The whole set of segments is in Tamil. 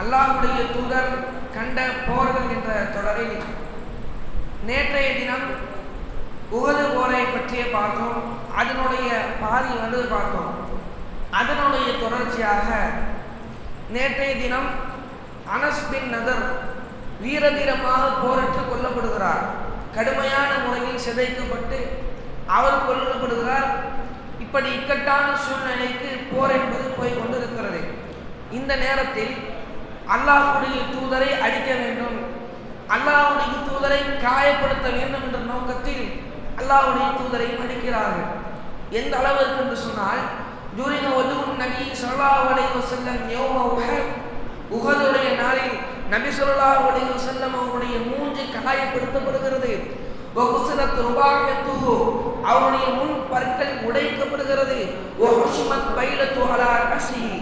அல்லாஹ்வுடைய தூதர் கண்ட போர்கள் என்ற தொடரில் நேற்றைய தினம் உஹது போரை பற்றிய பார்த்தோம். அதனுடைய பாதி பார்த்தோம். அதனுடைய தொடர்ச்சியாக நேற்றைய தினம் அனஸ் பின் நதர் வீரதீரமாக போரிட்டு கொல்லப்படுகிறார். கடுமையான முறையில் சிதைக்கப்பட்டு அவர் கொல்லப்படுகிறார். இப்படி இக்கட்டான சூழ்நிலைக்கு போர் என்பது போய் கொண்டிருக்கிறது. இந்த நேரத்தில் அல்லாஹ்வுடைய தூதரை அடிக்க வேண்டும், அல்லாஹ்வுடைய தூதரை காயப்படுத்த வேண்டும் என்ற நோக்கத்தில் அல்லாஹ்வுடைய தூதரையும் அடிக்கிறார்கள். எந்த அளவிற்கு என்று சொன்னால், ஜுரிஹ வஜ்ஹுன் நபி ஸல்லல்லாஹு அலைஹி வஸல்லம் யௌம உஹத், உஹதுடைய நாளில் நபி ஸல்லல்லாஹு அலைஹி வஸல்லம் அவருடைய மூஞ்சி காயப்படுத்தப்படுகிறது. வகுஸரத் ருபாயத்துஹு, அவருடைய முன் பற்கள் உடைக்கப்படுகிறது. வஹுஷிமத் பைலத்து அலா ரஸிஹி,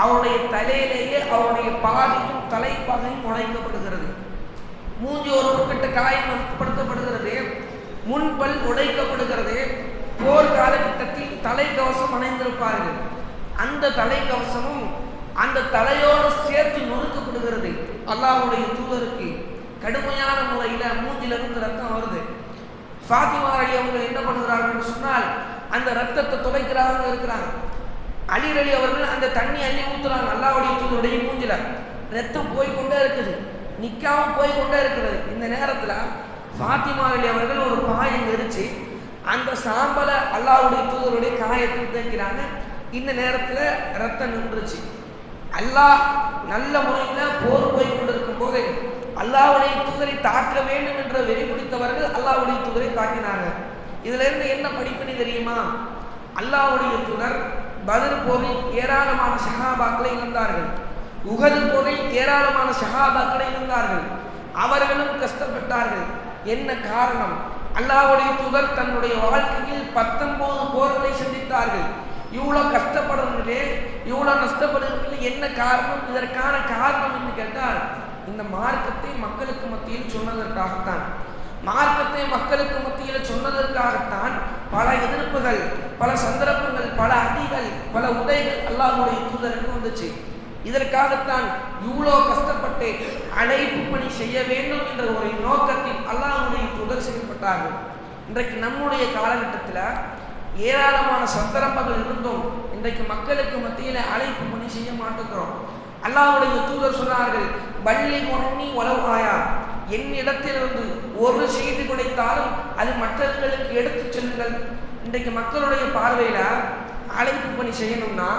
அவருடைய தலையிலேயே அவருடைய பாதியும் தலைப்பாகையும் உடைக்கப்படுகிறது. மூஞ்சி ஒரு பக்கத்து காயப்படுத்தப்படுகிறது, முன்பல் உடைக்கப்படுகிறது. போர் காலகட்டத்தில் தலைக்கவசம் அணிந்திருப்பார்கள். அந்த தலைக்கவசமும் அந்த தலையோடு சேர்த்து நொறுக்கப்படுகிறது. அல்லாஹ்வுடைய தூதருக்கு கடுமையான முறையில் மூஞ்சிலிருந்து ரத்தம் வருது. ஃபாத்திமா அலி அவங்க என்ன பண்ணுகிறார்கள் என்று சொன்னால், அந்த ரத்தத்தை துடைக்கிறாங்க இருக்கிறாங்க. அலி அலி அவர்கள் அந்த தண்ணி அள்ளி ஊற்றுறாங்க. அல்லாஹ்வுடைய தூதருடைய மூஞ்சில ரத்தம் போய்கொண்டே இருக்குது, நிற்காம போய்கொண்டே இருக்கிறது. இந்த நேரத்தில் ஃபாத்திமா அலி அவர்கள் ஒரு பாயை எரிச்சு அந்த சாம்பலை அல்லாஹ்வுடைய தூதருடைய காயத்தை தேய்க்கிறாங்க. இந்த நேரத்தில் ரத்தம் நின்றுச்சு. அல்லாஹ் நல்ல முறையில் போர் போய் கொண்டிருக்கும் போது அல்லாஹ்வுடைய தூதரை தாக்க வேண்டும் என்ற வெறி பிடித்தவர்கள் அல்லாஹ்வுடைய தூதரை தாக்கினார்கள். இதுல இருந்து என்ன படிப்பினை தெரியுமா? அல்லாஹ்வுடைய தூதர் பத்ர் போரில் ஏராளமான ஸஹாபாக்களை இழந்தார்கள். உஹது போரில் ஏராளமான ஸஹாபாக்களை இழந்தார்கள். அவர்களும் கஷ்டப்பட்டார்கள். என்ன காரணம்? அல்லாஹ்வுடைய தூதர் தன்னுடைய வாழ்க்கையில் 19 போர்களை சந்தித்தார்கள். இவ்வளோ கஷ்டப்படுறதுலே, இவ்வளோ நஷ்டப்படுறதுல என்ன காரணம்? இதற்கான காரணம் என்று கேட்டால், இந்த மார்க்கத்தை மக்களுக்கு மத்தியில் சொன்னதற்காகத்தான். மார்க்கத்தை மக்களுக்கு மத்தியில் சொன்னதற்காகத்தான் பல எதிர்ப்புகள், பல சந்தர்ப்பங்கள், பல அடிகள், பல உதைகள் அல்லாஹ்வுடைய தூதருக்கு வந்துச்சு. இதற்காகத்தான் இவ்வளோ கஷ்டப்பட்டு அழைப்பு பணி செய்ய வேண்டும் என்ற ஒரு நோக்கத்தில் அல்லாஹ்வுடைய தூதர் செய்யப்பட்டார்கள். இன்றைக்கு நம்முடைய காலகட்டத்தில் ஏராளமான சந்தர்ப்பங்கள் இருந்தும் இன்றைக்கு மக்களுக்கு மத்தியில் அழைப்பு பணி செய்ய மாட்டேங்கிறோம். அல்லாஹ்வுடைய தூதர் சொன்னார்கள், பள்ளி முன்னி உலவாயா, என்னிடத்திலிருந்து ஒரு செய்தி கிடைத்தாலும் அது மற்றவர்களுக்கு எடுத்து செல்லுங்கள். இன்றைக்கு மக்களுடைய பார்வையில் அழைப்பு பணி செய்யணும்னா,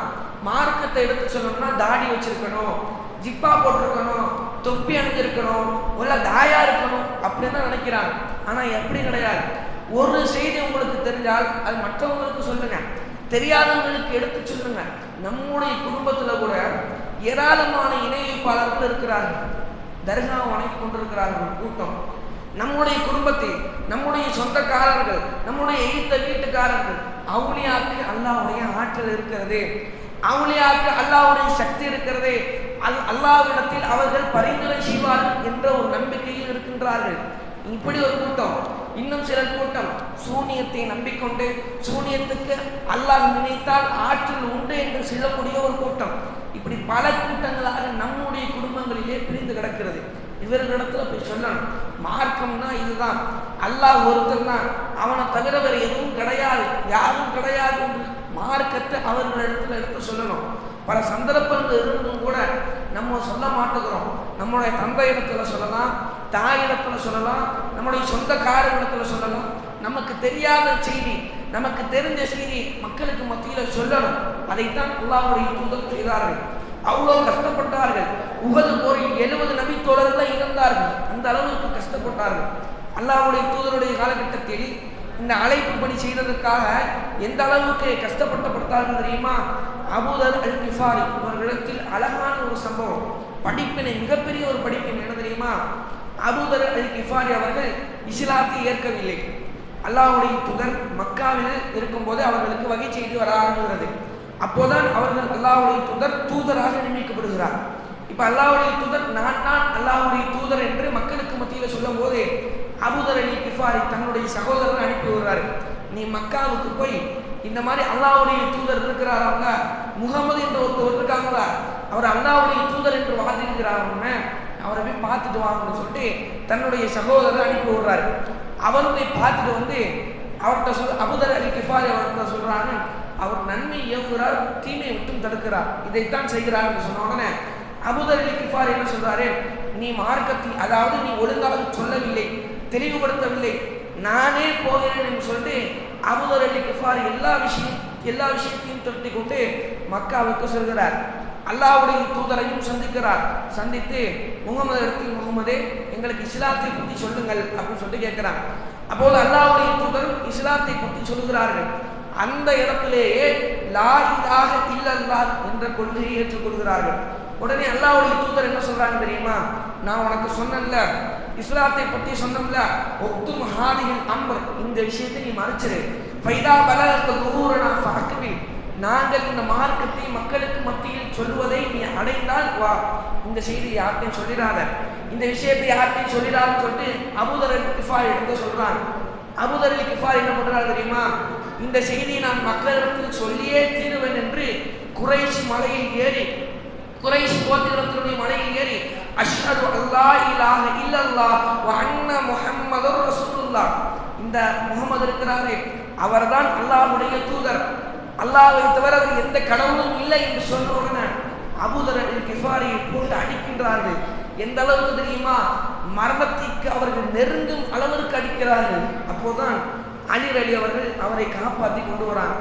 மார்க்கத்தை எடுத்து சொல்லணும்னா தாடி வச்சிருக்கணும், ஜிப்பா போட்டிருக்கணும், தொப்பி அணிஞ்சிருக்கணும், உள்ள தாயா இருக்கணும் அப்படின்னு தான் நினைக்கிறாங்க. ஆனால் எப்படி கிடையாது. ஒரு செய்தி உங்களுக்கு தெரிஞ்சால் அது மற்றவங்களுக்கு சொல்லுங்க, தெரியாதவங்களுக்கு எடுத்து சொல்லுங்க. நம்முடைய குடும்பத்தில் கூட ஏராளமான இணை வைப்பாளர்கள் இருக்கிறார்கள், தர்காவை வணங்கி கொண்டிருக்கிறார்கள் கூட்டம். நம்முடைய குடும்பத்தில் நம்முடைய சொந்தக்காரர்கள், நம்முடைய எய்த்த வீட்டுக்காரர்கள், அவுலியாக்கு அல்லாஹ்வுடைய ஆற்றல் இருக்கிறது, அவுலியாக்கு அல்லாஹ்வுடைய சக்தி இருக்கிறது, அல்லாஹ்விடத்தில் அவர்கள் பரிந்துரை செய்வார்கள் என்ற ஒரு நம்பிக்கையில் இருக்கின்றார்கள். இப்படி ஒரு கூட்டம். இன்னும் சில கூட்டம் சூனியத்தை நம்பிக்கொண்டு சூனியத்துக்கு அல்லாஹ் நினைத்தால் ஆற்றல் உண்டு என்று சொல்லக்கூடிய ஒரு கூட்டம். இப்படி பல கூட்டங்களாக நம்முடைய குடும்பங்களிலே பிரிந்து கிடக்கிறது. இவர்களிடத்துல போய் சொல்லணும், மார்க்கம்னா இதுதான், அல்லாஹ் ஒருத்தர் தான், அவனை தவிர வேறு எதுவும் கிடையாது, யாரும் கிடையாது என்று மார்க்கத்தை அவர்களிடத்துல எடுத்து சொல்லணும். பல சந்தர்ப்பங்கள் இருந்தும் கூட நம்ம சொல்ல மாட்டேங்கிறோம். நம்முடைய தந்தை இடத்துல சொல்லலாம், தாயிடத்துல சொல்லலாம், நம்முடைய சொந்தக்காரர்களிடத்துல சொல்லலாம். நமக்கு தெரியாத செய்தி, நமக்கு தெரிஞ்ச செய்தி மக்களுக்கு மத்தியில் சொல்லணும். அதைத்தான் அல்லாஹ்வுடைய தூதர் செய்தார்கள். அவ்வளோ கஷ்டப்பட்டார்கள். உஹது போரில் 70 நபி தோழர்களை இழந்தார்கள். அந்த அளவுக்கு கஷ்டப்பட்டார்கள். அல்லாஹ்வுடைய தூதருடைய காலகட்டத்தில் இந்த அழைப்பு பணி செய்ததற்காக எந்த அளவுக்கு கஷ்டப்பட்டார்கள் தெரியுமா? அபூதர் அல் கிஃபாரி இவர்களிடத்தில் அழகான ஒரு சம்பவம், படிப்பினை, மிகப்பெரிய ஒரு படிப்பினை என்ன தெரியுமா? அபூதர் அல் கிஃபாரி அவர்கள் இஸ்லாத்தை ஏற்கவில்லை. அல்லாஹ்வுடைய தூதர் மக்காவில் இருக்கும்போது அவர்களுக்கு வகை செய்தி வர ஆரம்பிக்கிறது. அப்போதான் அவர்கள் அல்லாஹ்வுடைய தூதர் தூதராக நியமிக்கப்படுகிறார். இப்போ அல்லாஹ்வுடைய தூதர் நான் அல்லாஹ்வுடைய தூதர் என்று மக்களுக்கு மத்தியில் சொல்லும் போது அபூதர் அல் கிஃபாரி தன்னுடைய சகோதரரை அனுப்பி விடுறாரு. நீ மக்காவுக்கு போய் இந்த மாதிரி அல்லாஹ்வுடைய தூதர் இருக்கிறாராங்க, முகமது என்ற ஒருத்தர் இருக்காங்களா, அவர் அல்லாஹ்வுடைய தூதர் என்று வாதிட்டு இருக்கிறாருன்னு அவரை போய் பார்த்துட்டு வாங்கன்னு சொல்லிட்டு தன்னுடைய சகோதரர் அனுப்பி விடுறாரு. அவரும் போய் பார்த்துட்டு வந்து அவர்கிட்ட அபூதர் அல் கிஃபாரி அவர்கிட்ட சொல்றாங்க, அவர் நன்மை ஏவுகிறார், தீமையை விட்டும் தடுக்கிறார், இதைத்தான் செய்கிறார் என்று சொன்ன உடனே அபூதர் அல் கிஃபாரி என்ன சொல்றாரு, நீ மார்க்கத்தை அதாவது நீ ஒழுங்காக சொல்லவில்லை, தெளிவுபடுத்தவில்லை, நானே போகிறேன் என்று சொல்லிட்டு அபூதர் அல் கிஃபாரி எல்லா விஷயத்தையும் தொட்டி கொண்டு மக்காவுக்கு செல்கிறார். அல்லாஹ்வுடைய தூதரையும் சந்திக்கிறார். சந்தித்து முகமது இடத்தில், முகமதே எங்களுக்கு இஸ்லாத்தை பற்றி சொல்லுங்கள் அப்படின்னு சொல்லிட்டு கேட்கிறாங்க. அப்போது அல்லாஹ்வுடைய தூதரும் இஸ்லாத்தை பற்றி சொல்லுகிறார்கள். அந்த இடத்திலேயே லா இலாஹ இல்லல்லாஹ் என்ற கொள்கையை ஏற்றுக்கொள்கிறார்கள். உடனே அல்லாஹ்வுடைய தூதர் என்ன சொல்றாங்க தெரியுமா, நான் உனக்கு சொன்னேன்ல, இஸ்லாத்தை பற்றி சொன்னோம்ல, ஒத்தும் ஹாதிஹில் அம்ர், இந்த விஷயத்தை நீ மறைச்சிரு, ஃபைதா பலக துஹூரனா ஃபஅக்பில், நாங்கள் இந்த மார்க்கத்தை மக்களுக்கு மத்தியில் சொல்வதை நீ அடைந்தால் வா, இந்த செய்தி யார்கிட்டையும் சொல்லிடாத, இந்த விஷயத்தை யார்கிட்டையும் சொல்லிடாதுன்னு சொல்லிட்டு அபூதர் அல் கிஃபாரி எடுத்து சொல்றாங்க. அபூதர் அல் கிஃபாரி என்ன பண்றாரு தெரியுமா, இந்த செய்தியை நான் மக்களிடத்தில் சொல்லியே தீருவேன் என்று குறைஷ் மலையில் ஏறி, குறைஷ் கோத்திரத்தினுடைய மலையில் ஏறி அஷ்ஹது அல்லா இலாஹ இல்லல்லாஹ் வ அன்ன முஹம்மதுர் ரசூலுல்லாஹ், இந்த முகமது இருக்கிறாரே அவர்தான் அல்லாஹ்வுடைய தூதர், அல்லாஹ்வை தவிர அவர் எந்த கடவுளும் இல்லை என்று சொன்ன உடனே அபூதர் அல் கிஃபாரியை போட்டு அடிக்கின்றார்கள். எந்த அளவுக்கு தெரியுமா, மரணத்திற்கு அவர்கள் நெருங்கும் அளவிற்கு அடிக்கிறார்கள். அப்போதான் அலி அவர்கள் அவரை காப்பாற்றி கொண்டு வராங்க.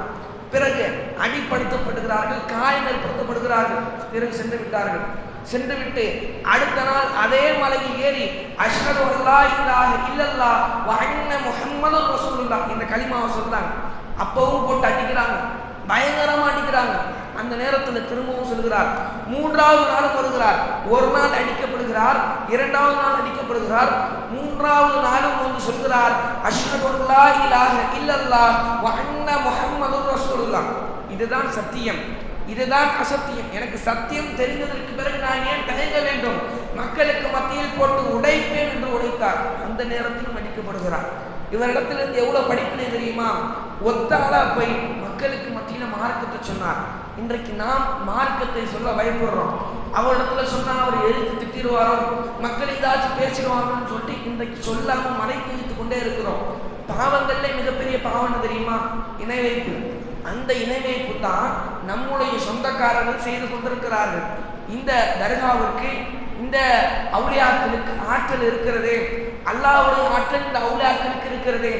பிறகு அடிப்படுத்தப்படுகிறார்கள், காயப்படுத்தப்படுகிறார்கள். பிறகு சென்று விட்டார்கள். சென்றுவிட்டு அடுத்த நாள் அதே மலையில் ஏறி அஷ்ஹது அல்லா இலாஹ இல்லல்லாஹ் வ அன்ன முஹம்மதுர் ரசூலுல்லாஹ் இந்த கலிமாவை சொல்றாங்க. அப்பவும் போட்டு அடிக்கிறாங்க, பயங்கரமா அடிக்கிறாங்க. அந்த நேரத்தில் திரும்பவும் சொல்கிறார். மூன்றாவது நாளும் வருகிறார். ஒரு நாள் அடிக்கப்படுகிறார், இரண்டாவது நாள் அடிக்கப்படுகிறார், மூன்றாவது நாளும் வந்து சொல்கிறார் அஷ்ஹது அல்லா இலாஹ இல்லல்லாஹ் வ அன்ன முஹம்மதுர் ரசூலுல்லாஹ். இதுதான் சத்தியம், இதுதான் அசத்தியம். எனக்கு சத்தியம் தெரிந்ததற்கு பிறகு நான் ஏன் தயங்க வேண்டும், மக்களுக்கு மத்தியில் போட்டு உடைப்பேன் என்று உடைத்தார். அந்த நேரத்திலும் அடிக்கப்படுகிறார். இவரிடத்திலிருந்து எவ்வளவு படிப்பினை தெரியுமா, ஒத்தாளா போய் மக்களுக்கு மத்தியில மார்க்கத்தை சொன்னார். இன்றைக்கு நாம் மார்க்கத்தை சொல்ல பயப்படுறோம். அவரிடத்துல சொன்னா அவர் எழுத்து திட்டிடுவாரோ, மக்கள் ஏதாச்சும் பேசிடுவாங்கன்னு சொல்லிட்டு இன்றைக்கு சொல்லாம மறைத்து வைத்துக் கொண்டே இருக்கிறோம். பாவங்கள்ல மிகப்பெரிய பாவம் தெரியுமா, இணை வைப்பு. அந்த இணை வைப்பு தான் நம்முடைய சொந்தக்காரர்கள் செய்து கொண்டிருக்கிறார்கள். இந்த தர்காவிற்கு, இந்த அவுலியாக்களுக்கு ஆற்றல் இருக்கிறது, அல்லாஹ்வுடைய ஆற்றல் இந்த அவுலியாக்களுக்கு இருக்கிறது.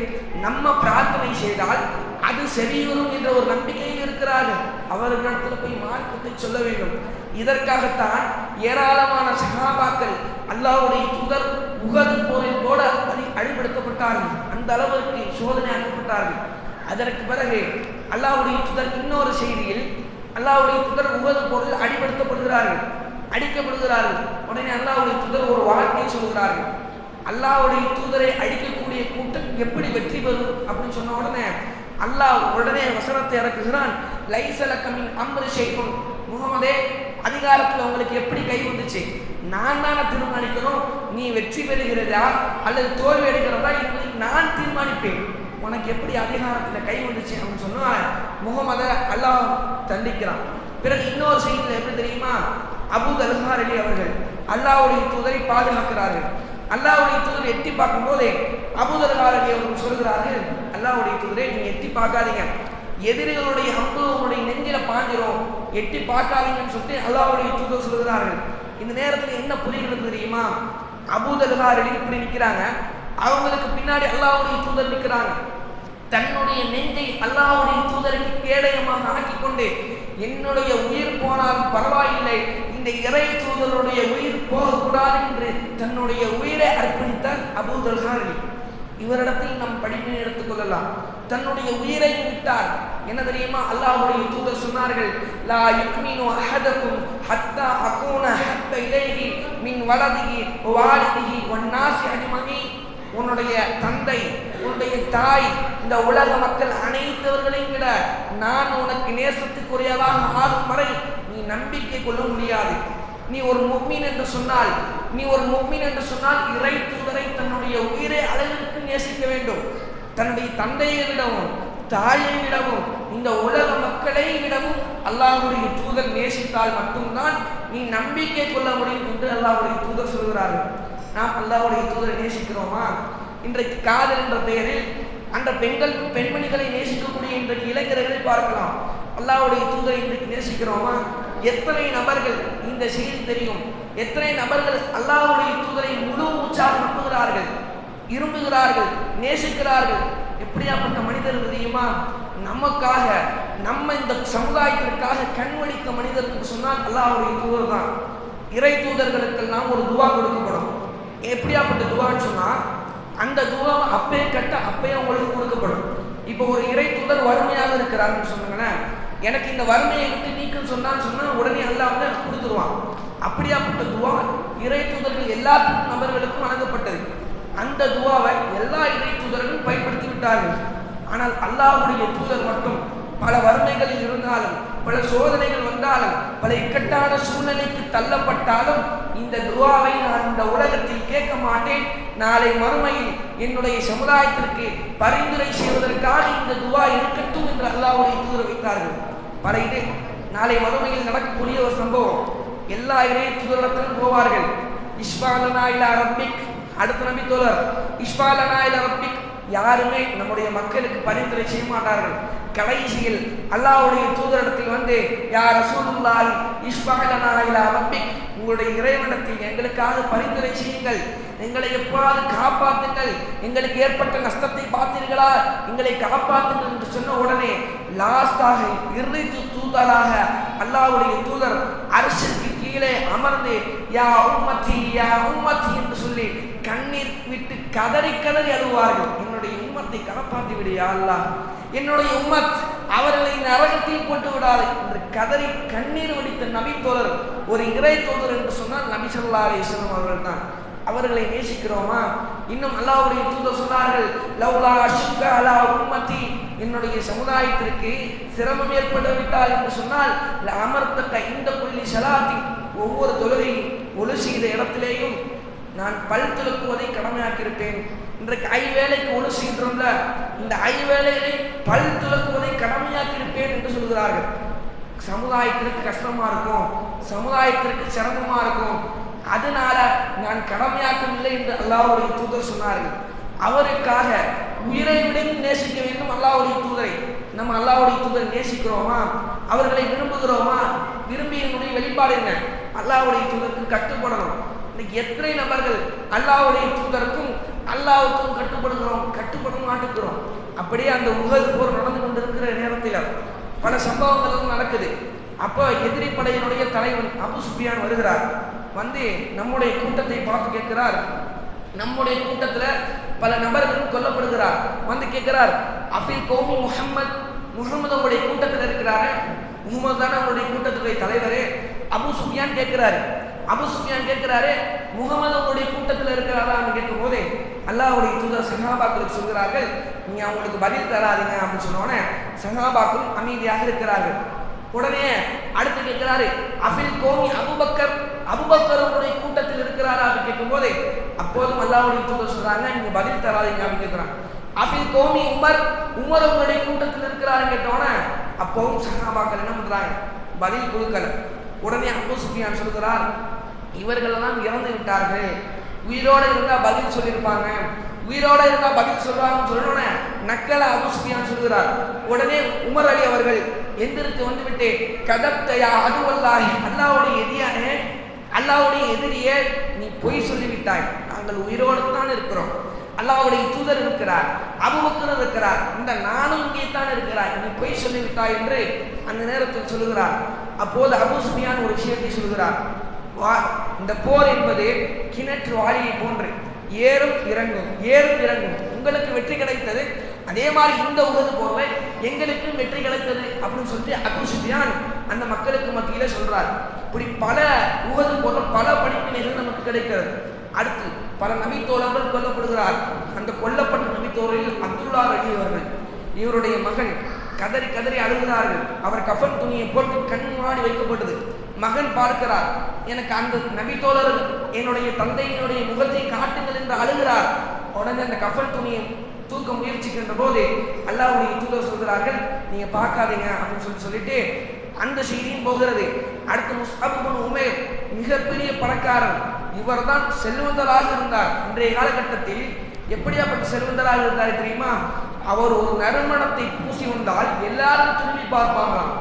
நம்ம பிரார்த்தனை செய்தால் அது சரிவரும் என்ற ஒரு நம்பிக்கையில் இருக்கிறார்கள். அவர்களிடத்தில் போய் மார்க்கத்தை சொல்ல வேண்டும். இதற்காகத்தான் ஏராளமான சஹாபாக்கள் அல்லாஹ்வுடைய தூதர் உஹது போரில் கூட அழிப்படுத்தப்பட்டார்கள். அந்த அளவிற்கு சோதனையாக்கப்பட்டார்கள். அதற்கு பிறகு அல்லாஹ்வுடைய தூதர் இன்னொரு செய்தியில், அல்லாஹ்வுடைய தூதர் உஹது போரில் அடிபடுத்தப்படுகிறார்கள், அடிக்கப்படுகிறார்கள். உடனே அல்லாஹ்வுடைய தூதர் ஒரு வார்த்தையை சொல்கிறார்கள், அல்லாஹ்வுடைய தூதரை அடிக்கக்கூடிய கூட்டம் எப்படி வெற்றி பெறும் அப்படின்னு சொன்ன உடனே அல்லாஹ் உடனே வசனத்தை இறக்குகிறான், லைஸலக மின் அம்ரி ஷைஉன், முஹம்மதே அதிகாரத்தில் உங்களுக்கு எப்படி கை வந்துச்சு, நான் தானே தீர்மானிக்கணும், நீ வெற்றி பெறுகிறதா அல்லது தோல்வி அடைகிறதா என்பதை நான் தீர்மானிப்பேன், உனக்கு எப்படி அதிகாரத்தில் கை வந்துச்சு அப்படின்னு சொன்னா முஹம்மதை அல்லாஹ் தண்டிக்கிறான். பிறகு இன்னொரு செய்தியில் எப்படி தெரியுமா, அபூ தல்ஹா ரலி அவர்கள் அல்லாஹ்வுடைய தூதரை பாதுகாக்கிறார்கள். அல்லாஹ்வுடைய தூதரை எட்டி பார்க்கும் போதே அபூ தல்ஹா ரலி அவர்கள் சொல்கிறார்கள், அல்லாஹ்வுடைய தூதரை நீங்க எட்டி பார்க்காதீங்க, எதிரிகளுடைய அம்பு உங்களுடைய நெஞ்சில பாஞ்சிரும், எட்டி பார்க்காதீங்கன்னு சொல்லிட்டு அல்லாஹ்வுடைய தூதர் சொல்கிறார்கள். இந்த நேரத்தில் என்ன புரிகிறது தெரியுமா, அபூ தல்ஹா ரலி இப்படி நிற்கிறாங்க, அவங்களுக்கு பின்னாடி அல்லாஹ்வுடைய தூதர் நிற்கிறாங்க. தன்னுடைய நெஞ்சை அல்லாஹ்வுடைய தூதருக்கு கேடயமாக ஆக்கிக் கொண்டு என்னுடைய உயிர் போனாலும் பரவாயில்லை, இந்த இறை தூதருடைய உயிர் போகக்கூடாது என்று தன்னுடைய உயிரை அர்ப்பணித்தார் அபூ தல்ஹா ரலி. இவரிடத்தில் நம் படிப்பினை எடுத்துக்கொள்ளலாம். தன்னுடைய உயிரை விட்டார். என்ன தெரியுமா, அல்லாஹ்வுடைய தூதர் சொன்னார்கள், லா யுக்மினு அஹதகும் ஹத்தா அகூன ஹத்த இலைஹி மின் வலதிஹி வாலிதிஹி வன்னாஸி அஜ்மஈன். உன்னுடைய தந்தை, உன்னுடைய தாய், இந்த உலக மக்கள் அனைத்தவர்களையும் விட நான் உனக்கு நேசத்துக்குரியதாக ஆகும் வரை நீ நம்பிக்கை கொள்ள முடியாது. நீ ஒரு முஃமின் என்று சொன்னால், இறை தூதரை தன்னுடைய உயிரை அளவிற்கு நேசிக்க வேண்டும். தன்னுடைய தந்தையை விடவும், தாயை விடவும், இந்த உலக மக்களை விடவும் அல்லாஹ்வுடைய தூதர் நேசித்தால் மட்டும்தான் நீ நம்பிக்கை கொள்ள முடியும் என்று அல்லாஹ்வுடைய தூதர் சொல்கிறார்கள். நாம் அல்லாஹ்வுடைய தூதரை நேசிக்கிறோமா? இன்றைக்கு காதல் என்ற பெயரில் அந்த பெண்மணிகளை நேசிக்கக்கூடிய இன்றைக்கு இளைஞர்களை பார்க்கலாம். அல்லாஹ்வுடைய தூதரை இன்றைக்கு நேசிக்கிறோமா? எத்தனை நபர்கள் இந்த செய்தி தெரியும்? எத்தனை நபர்கள் அல்லாஹ்வுடைய தூதரை முழு மூச்சாக நம்புகிறார்கள், விரும்புகிறார்கள், நேசிக்கிறார்கள்? எப்படியாப்பட்ட மனிதர் தெரியுமா? நமக்காக, நம்ம இந்த சமுதாயத்திற்காக கண்வடித்த மனிதர் என்று சொன்னால் அல்லாஹ்வுடைய தூதர் தான். இறை தூதர்களுக்கெல்லாம் ஒரு துவா கொடுக்கப்படும். எப்படியாப்பட்ட துவான்னு சொன்னா அந்த துவாவை அப்பயே கட்ட அப்பயே உங்களுக்கு கொடுக்கப்படும். இப்போ ஒரு இறை தூதர் வறுமையாக இருக்கிறாருன்னு சொன்னாங்கன்னா, எனக்கு இந்த வறுமையை விட்டு நீக்குன்னு சொன்னா உடனே அல்லாஹ் வந்து கொடுத்துருவான். அப்படியாப்பட்ட துவா இறை தூதர்கள் எல்லா நபர்களுக்கும் வழங்கப்பட்டது. அந்த துவாவை எல்லா இறை தூதர்களும் பயன்படுத்தி விட்டார்கள். ஆனால் அல்லாஹ்வுடைய தூதர் மட்டும் பல வறுமைகளில் இருந்தாலும், பல சோதனைகள் வந்தாலும், பல இக்கட்டான சூழ்நிலைக்கு தள்ளப்பட்டாலும் இந்த துவாவை நான் இந்த உலகத்தில் கேட்க மாட்டேன், நாளை மறுமையில் என்னுடைய சமுதாயத்திற்கு பரிந்துரை செய்வதற்காக இந்த துவா இருக்கட்டும் என்று அல்லாஹ்வுடைய தூதர் வைத்தார்கள். பல இது நாளை மறுமையில் நடக்கக்கூடிய ஒரு சம்பவம். எல்லா இறை தூதரிடத்திலும் போவார்கள். இஸ்பாலனா இலா ரப்பிக், அடுத்த நபி தோழர் இஸ்பாலனா இலா ரப்பிக். யாருமே நம்முடைய மக்களுக்கு பரிந்துரை செய்ய மாட்டார்கள். கடைசியில் அல்லாஹ்வுடைய தூதரிடத்தில் வந்து யா ரசூலுல்லாஹி இஸ்பாலனா இலா ரப்பிக், உங்களுடைய இறைவனிடத்தில் எங்களுக்காக பரிந்துரை செய்யுங்கள், எங்களை எப்பாவது காப்பாற்றுங்கள், எங்களுக்கு ஏற்பட்ட நஷ்டத்தை பார்த்தீர்களா, எங்களை காப்பாற்றுங்கள் என்று சொன்ன உடனே லாஸ்டாக இறுதி தூதராக அல்லாஹ்வுடைய தூதர் அர்ஷிற்கு கீழே அமர்ந்து யா உம்மத்தி என்று சொல்லி கண்ணீர் விட்டு கதறி கதறி அழுவார்கள். என்னுடைய உம்மத்தை காப்பாற்றி விடு யா அல்லாஹ், என்னுடைய உம்மத் அவர்களை நரகத்தில் போட்டு விடாது என்று கதறி கண்ணீர் வடித்த நபி தோழர் ஒரு இறை தோழர் என்று சொன்னால் நபி ஸல்லல்லாஹு அலைஹி வஸல்லம் அவர்கள் தான். அவர்களை நேசிக்கிறோமா? இன்னும் அல்லாஹ்வுடைய தூதர் சொன்னார்கள், லவ்லா அஷ்க அலா உம்மத்தி, என்னுடைய சமுதாயத்திற்கு சிரமம் ஏற்பட்டுவிட்டால் என்று சொன்னால் அமர்த்தக்க இந்த புள்ளி சலாத்தி, ஒவ்வொரு தொழுகையும் ஒழு செய்த இடத்திலேயும் நான் பல் துலக்குவதை கடமையாக்கியிருப்பேன். இன்றைக்கு ஐவேளைக்கு ஒழு செய்கின்றோம்ல, இந்த ஐவேளைகளை பல் துலக்குவதை கடமையாக்கியிருப்பேன் என்று சொல்கிறார்கள். சமுதாயத்திற்கு கஷ்டமா இருக்கும், சமுதாயத்திற்கு சிரமமா இருக்கும், அதனால நான் கடமையாக்கவில்லை என்று அல்லாஹ்வுடைய தூதர் சொன்னார்கள். அவருக்காக உயிரை விட நேசிக்க வேண்டும் அல்லாஹ்வுடைய தூதரை. நம்ம அல்லாஹ்வுடைய தூதரை நேசிக்கிறோமா? அவர்களை விரும்புகிறோமா? விரும்பியனுடைய வெளிப்பாடு என்ன? அல்லாஹ்வுடைய தூதருக்கு கட்டுப்படணும். இன்னைக்கு எத்தனை நபர்கள் அல்லாஹ்வுடைய தூதருக்கும் அல்லாஹ்வுக்கும் கட்டுப்பட மாட்டுக்கிறோம். அப்படியே அந்த உஹது போர் நடந்து கொண்டிருக்கிற நேரத்தில் பல சம்பவங்களும் நடக்குது. அப்போ எதிரி படையினுடைய தலைவன் அபு சுஃபியான் வருகிறார். வந்து நம்முடைய கூட்டத்தை பார்த்து கேட்கிறார். நம்முடைய கூட்டத்தில் பல நபர்களும் கொல்லப்படுகிறார். வந்து கேட்கிறார், அஃபில் கௌமி முஹம்மது உங்களுடைய கூட்டத்தில் இருக்கிறாரு, முகமது தானே உங்களுடைய கூட்டத்துடைய தலைவரே? அபு சுஃபியான் கேட்கிறாரு. முகமது உங்களுடைய கூட்டத்தில் இருக்கிறாரான்னு கேட்கும் போதே அல்லாஹ்வுடைய தூதர் சஹாபாக்களுக்கு சொல்கிறார்கள், நீங்க அவங்களுக்கு பதில் தராதீங்க அப்படின்னு சொன்னோன்னே சஹாபாக்கள் அமைதியாக இருக்கிறார்கள். உடனே அடுத்து கேட்கிறாரு, அஃபில் கோமி அபுபக்கர் உங்களுடைய கூட்டத்தில் இருக்கிறாரா அப்படின்னு கேட்கும் போதே அப்போதும் அல்லாஹ்வுடைய தூதர் சொல்றாங்க, நீங்க பதில் தராதீங்க அப்படின்னு கேட்கிறாங்க. அஃபில் கோமி உமர் உங்களுடைய கூட்டத்தில் இருக்கிறாருன்னு கேட்டோன்னே அப்பவும் சஹாபாக்கள் என்ன பண்றாங்க? பதில் கொடுக்கல. உடனே அபூ சுஃபியான் சொல்கிறார், இவர்களெல்லாம் இறந்து விட்டார்கள், உயிரோடு இருந்தால் பதில் சொல்லியிருப்பாங்க, உயிரோடு இருந்தால் பதில் சொல்றாங்கன்னு சொல்லணும்னே நக்கல அபூ சுஃபியான் சொல்கிறார். உடனே உமர் அலி அவர்கள் எந்திரித்து வந்துவிட்டு, கதப்தயா அதுவல்லாஹி, அல்லாஹ்வுடைய எதிரியே நீ பொய் சொல்லிவிட்டாய், நாங்கள் உயிரோடு தான் இருக்கிறோம், அல்லாஹ்வுடைய தூதர் இருக்கிறார், அபூபக்கர் இருக்கிறார், இந்த நானும் இங்கே தான் இருக்கிறாய், நீ பொய் சொல்லிவிட்டாய் என்று அந்த நேரத்தில் சொல்லுகிறார். அப்போது அபூ சுஃபியான் ஒரு விஷயத்தை சொல்கிறார், இந்த போர் என்பது கிணற்று வாளியை போன்று ஏறும் இறங்கும். உங்களுக்கு வெற்றி கிடைத்தது, அதே மாதிரி இந்த உஹது போர்ல எங்களுக்கும் வெற்றி கிடைத்தது அப்படின்னு சொல்லிட்டு அபூ சுஃபியான் அந்த மக்களுக்கு மத்தியில சொல்றார். இப்படி பல உஹது போர்ல பல படிப்பினைகள் நமக்கு கிடைக்கிறது. அடுத்து பல நபித்தோழர்கள் கொல்லப்படுகிறார். அந்த கொல்லப்பட்ட நபித்தோழரில் அப்துல்லா ரலி அவர்கள், இவருடைய மகன் கதறி கதறி அழுகிறார்கள். அவர் கஃன் துணியை போட்டு கண் முன்னாடி வைக்கப்பட்டது. மகன் பார்க்கிறார், எனக்கு அந்த நபித்தோழர் என்னுடைய தந்தையினுடைய முகத்தை காட்டுங்கள் என்று அழுகிறார். உடனே அந்த கஃன் துணியை தூக்க முயற்சிக்கின்ற போது அல்லாஹ்வுடைய தூதர் சொல்கிறார்கள், நீங்க பார்க்காதீங்க அப்படின்னு சொல்லிட்டு அந்த செய்தியும் போகிறது. அடுத்து முஸ்அப் இப்னு உமைர் மிகப்பெரிய பணக்காரர், இவர் தான் செல்வந்தராக இருந்தார். இன்றைய காலகட்டத்தில் எப்படியாப்பட்ட செல்வந்தராக இருந்தார் தெரியுமா? அவர் ஒரு நறுமணத்தை பூசி வந்தால் எல்லாரும் திரும்பி பார்ப்பாங்களாம்.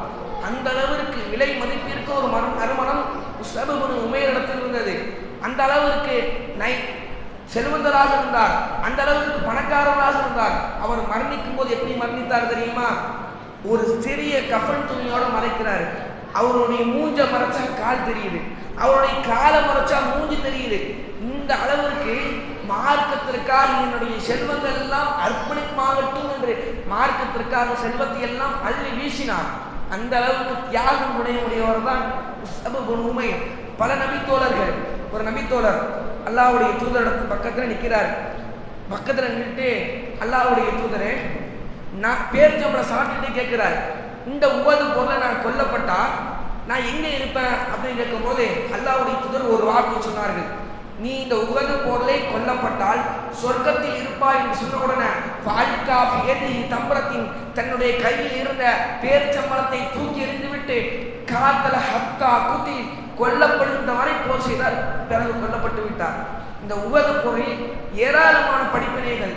அந்த அளவிற்கு விலை மதிப்பிற்கு ஒரு நறுமணம் முஸ்அப் இப்னு உமைர் இடத்தில் இருந்தது. அந்த அளவிற்கு செல்வந்தராக இருந்தார், அந்த அளவுக்கு பணக்காரராக இருந்தார். அவர் மரணிக்கும் போது எப்படி மரணித்தார் தெரியுமா? ஒரு சிறிய கஃபன் துணியோட மறைக்கிறாரு. அவருடைய மூஞ்ச மறைச்சா கால் தெரியுது, அவருடைய காலை மறைச்சா மூஞ்சி தெரியுது. இந்த அளவிற்கு மார்க்கத்திற்காக என்னுடைய செல்வங்கள் எல்லாம் அர்ப்பணிக்குமாகட்டும் என்று மார்க்கத்திற்காக செல்வத்தை எல்லாம் அள்ளி வீசினார். அந்த அளவுக்கு தியாகம் உடையவர் தான் முஸ்அப் இப்னு உமைர். பல நபித்தோழர்கள், ஒரு நபித்தோழர் அல்லாஹ்வுடைய தூதரிடத்து பக்கத்தில் நிற்கிறார். பக்கத்தில் நின்றுட்டு அல்லாஹ்வுடைய தூதரே, நான் பேரிச்சம்பளை சாப்பிட்டுட்டு கேட்கிறார், இந்த உவது பொருளை நான் கொல்லப்பட்டா நான் எங்கே இருப்பேன் அப்படின்னு கேட்கும் போது அல்லாஹ்வுடைய தூதர் ஒரு வார்த்தை சொன்னார்கள், நீ இந்த உவது பொருளை கொல்லப்பட்டால் சொர்க்கத்தில் இருப்பாய் என்று சொன்ன உடனே தம்பரத்தின் தன்னுடைய கையில் இருந்த பேரிச்சம்பளத்தை தூக்கி எறிந்துவிட்டு காத்தல ஹத்தா குத்தி கொல்லப்படுகின்ற வரை போர் செய்தார். பிறகு கொல்லப்பட்டு விட்டார். இந்த உவது பொருளில் ஏராளமான படிப்பினைகள்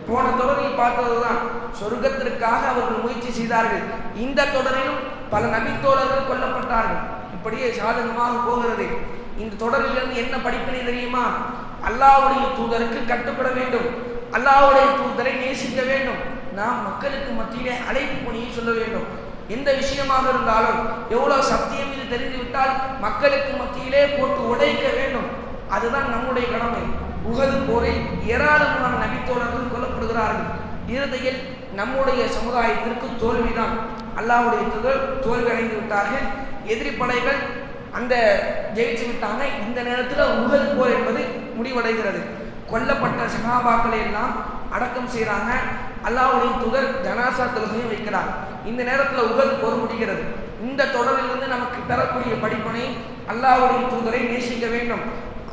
போன தொடரில் பார்த்ததுதான். சொர்க்கத்திற்காக அவர்கள் முயற்சி செய்தார்கள். இந்த தொடரிலும் பல நபித்தோழர்கள் கொல்லப்பட்டார்கள். இப்படியே சாதகமாக போகிறது. இந்த தொடரிலிருந்து என்ன படிப்பினை தெரியுமா? அல்லாஹ்வுடைய தூதருக்கு கட்டுப்பட வேண்டும், அல்லாஹ்வுடைய தூதரை நேசிக்க வேண்டும். நாம் மக்களுக்கு மத்தியிலே அழைப்பு பணியை சொல்ல வேண்டும். எந்த விஷயமாக இருந்தாலும் எவ்வளவு சத்தியம் இது தெரிந்துவிட்டால் மக்களுக்கு மத்தியிலே போட்டு உடைக்க வேண்டும். அதுதான் நம்முடைய கடமை. உஹது போரில் ஏராளமான நபித்தோழர்கள் கொல்லப்படுகிறார்கள். இறுதியில் நம்முடைய சமுதாயத்திற்கு தோல்விதான். அல்லாஹ்வுடைய தூதர் தோல்வி அடைந்து விட்டார்கள். எதிரி படைகள் அந்த ஜெயிச்சு விட்டாங்க. இந்த நேரத்தில் உஹது போர் என்பது முடிவடைகிறது. கொல்லப்பட்ட சஹாபாக்களை எல்லாம் அடக்கம் செய்கிறாங்க. அல்லாஹ்வுடைய தூதர் ஜனாசா தொழுகையை வைக்கிறார். இந்த நேரத்தில் உஹது போர் முடிகிறது. இந்த தொடரிலிருந்து நமக்கு பெறக்கூடிய படிப்பனை அல்லாஹ்வுடைய தூதரை நேசிக்க வேண்டும்.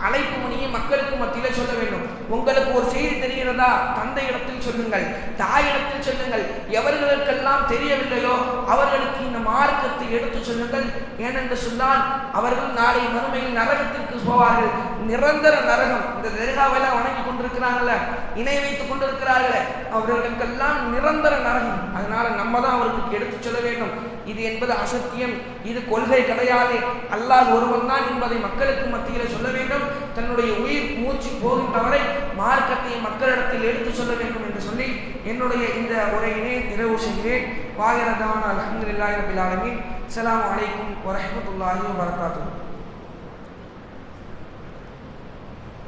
அழைப்பு மணியை மக்களுக்கு மத்தியிலே சொல்ல வேண்டும். உங்களுக்கு ஒரு செய்தி தெரிகிறதா, தந்தை இடத்தில் சொல்லுங்கள், தாயிடத்தில் சொல்லுங்கள். எவர்களுக்கெல்லாம் தெரியவில்லையோ அவர்களுக்கு இந்த மார்க்கத்தை எடுத்து சொல்லுங்கள். ஏனென்று சொன்னால் அவர்கள் நாளை மறுமையில் நரகத்திற்கு போவார்கள். நிரந்தர நரகம். இந்த தர்காவெல்லாம் வணங்கி கொண்டிருக்கிறாங்கள, இணை வைத்துக் கொண்டிருக்கிறார்களே, அவர்களுக்கெல்லாம் நிரந்தர நரகம். அதனால நம்ம தான் அவர்களுக்கு எடுத்து சொல்ல வேண்டும். இது என்பது அசத்தியம், இது கொள்கை கிடையாது, அல்லாஹ் ஒருவன் தான் என்பதை மக்களுக்கு மத்தியில் சொல்ல வேண்டும். தன்னுடைய உயிர் மூச்சு போகின்றவரை மார்க்கத்தை மக்களிடத்தில் எடுத்து சொல்ல வேண்டும் என்று சொல்லி என்னுடைய இந்த உரையினை நிறைவு செய்கிறேன். வாயிரதான அல்ஹம்துலில்லாஹி ரப்பில் ஆலமீன். அஸ்ஸலாமு அலைக்கும் வரஹ்மத்துல்லாஹி வபரகாத்துஹு.